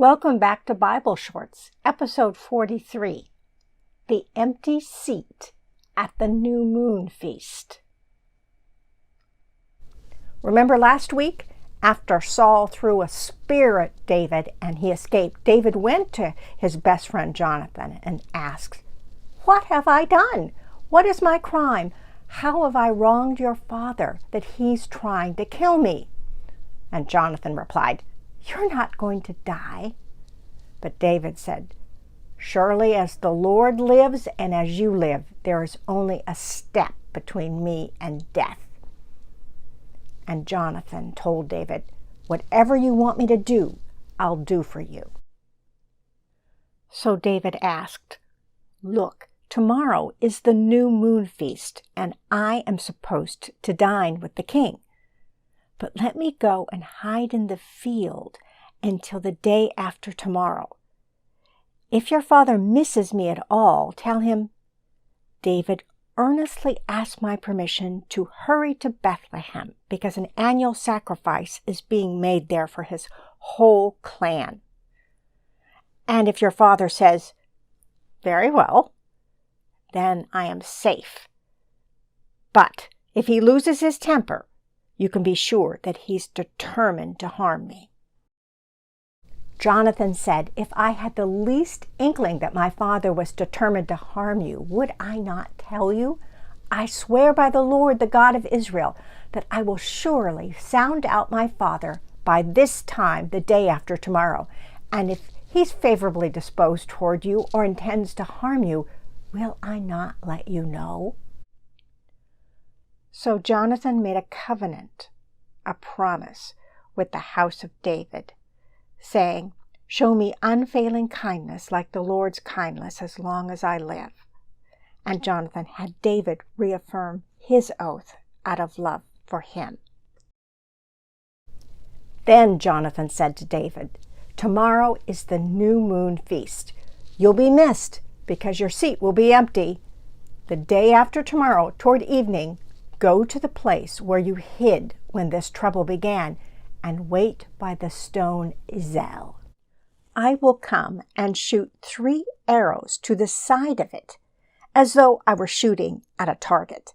Welcome back to Bible Shorts, episode 43, The Empty Seat at the New Moon Feast. Remember last week, after Saul threw a spear at David and he escaped, David went to his best friend Jonathan and asked, "What have I done? What is my crime? How have I wronged your father that he's trying to kill me?" And Jonathan replied, "You're not going to die." But David said, "Surely as the Lord lives and as you live, there is only a step between me and death." And Jonathan told David, "Whatever you want me to do, I'll do for you." So David asked, "Look, tomorrow is the new moon feast, and I am supposed to dine with the king. But let me go and hide in the field until the day after tomorrow. If your father misses me at all, tell him, 'David earnestly asked my permission to hurry to Bethlehem because an annual sacrifice is being made there for his whole clan.' And if your father says, 'Very well,' then I am safe. But if he loses his temper, you can be sure that he's determined to harm me." Jonathan said, "If I had the least inkling that my father was determined to harm you, would I not tell you? I swear by the Lord, the God of Israel, that I will surely sound out my father by this time the day after tomorrow. And if he's favorably disposed toward you or intends to harm you, will I not let you know?" So Jonathan made a covenant, a promise, with the house of David, saying, "Show me unfailing kindness like the Lord's kindness as long as I live." And Jonathan had David reaffirm his oath out of love for him. Then Jonathan said to David, "Tomorrow is the new moon feast. You'll be missed because your seat will be empty. The day after tomorrow, toward evening, go to the place where you hid when this trouble began and wait by the stone Ezel. I will come and shoot 3 arrows to the side of it, as though I were shooting at a target.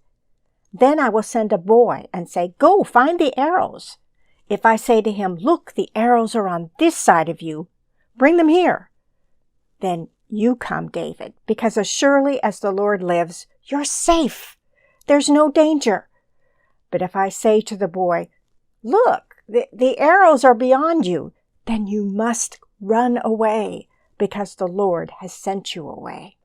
Then I will send a boy and say, 'Go, find the arrows.' If I say to him, 'Look, the arrows are on this side of you, bring them here,' then you come, David, because as surely as the Lord lives, you're safe. There's no danger. But if I say to the boy, 'Look, the arrows are beyond you,' then you must run away, because the Lord has sent you away."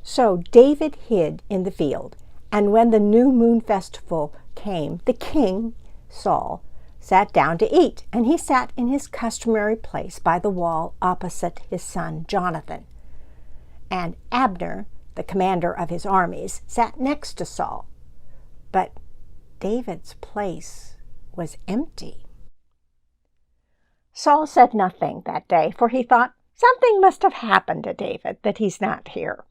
So David hid in the field, and when the new moon festival came, the king, Saul, sat down to eat, and he sat in his customary place by the wall opposite his son Jonathan. And Abner, the commander of his armies, sat next to Saul. But David's place was empty. Saul said nothing that day, for he thought, something must have happened to David that he's not here.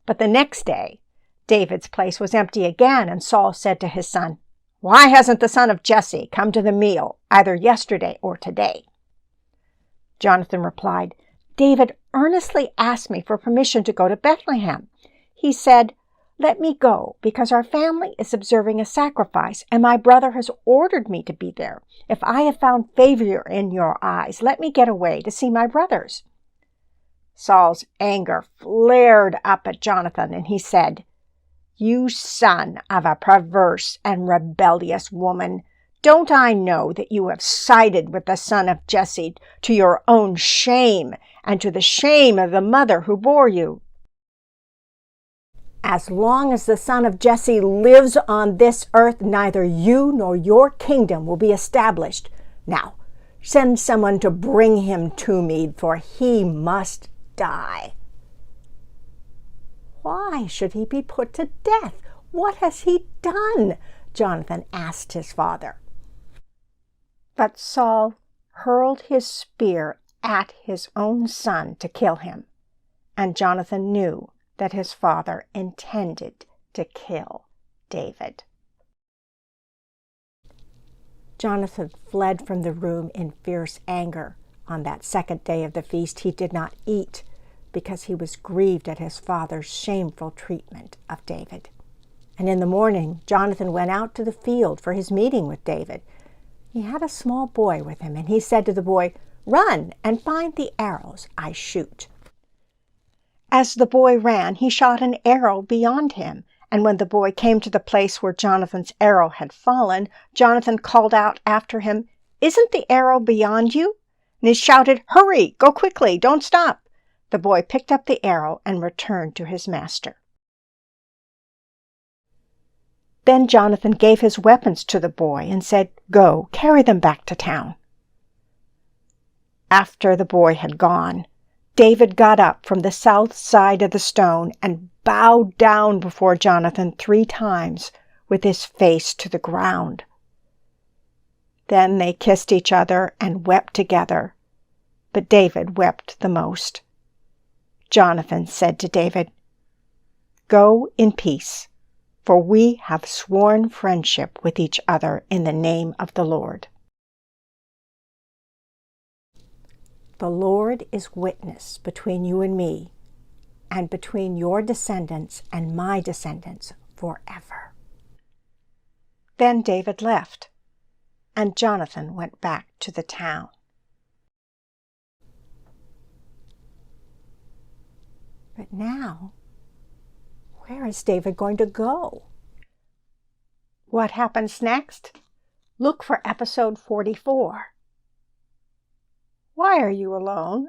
But the next day, David's place was empty again, and Saul said to his son, "Why hasn't the son of Jesse come to the meal, either yesterday or today?" Jonathan replied, "David earnestly asked me for permission to go to Bethlehem. He said, 'Let me go, because our family is observing a sacrifice, and my brother has ordered me to be there. If I have found favor in your eyes, let me get away to see my brothers.'" Saul's anger flared up at Jonathan, and he said, "You son of a perverse and rebellious woman, don't I know that you have sided with the son of Jesse to your own shame and to the shame of the mother who bore you? As long as the son of Jesse lives on this earth, neither you nor your kingdom will be established. Now, send someone to bring him to me, for he must die." "Why should he be put to death? What has he done?" Jonathan asked his father. But Saul hurled his spear at his own son to kill him, and Jonathan knew that his father intended to kill David. Jonathan fled from the room in fierce anger. On that second day of the feast, he did not eat because he was grieved at his father's shameful treatment of David. And in the morning, Jonathan went out to the field for his meeting with David. He had a small boy with him, and he said to the boy, "Run and find the arrows I shoot." As the boy ran, he shot an arrow beyond him, and when the boy came to the place where Jonathan's arrow had fallen, Jonathan called out after him, "Isn't the arrow beyond you?" And he shouted, "Hurry, go quickly, don't stop." The boy picked up the arrow and returned to his master. Then Jonathan gave his weapons to the boy and said, "Go, carry them back to town." After the boy had gone, David got up from the south side of the stone and bowed down before Jonathan 3 times with his face to the ground. Then they kissed each other and wept together, but David wept the most. Jonathan said to David, "Go in peace, for we have sworn friendship with each other in the name of the Lord." The Lord is witness between you and me, and between your descendants and my descendants forever. Then David left, and Jonathan went back to the town. But now, where is David going to go? What happens next? Look for episode 44. Why are you alone?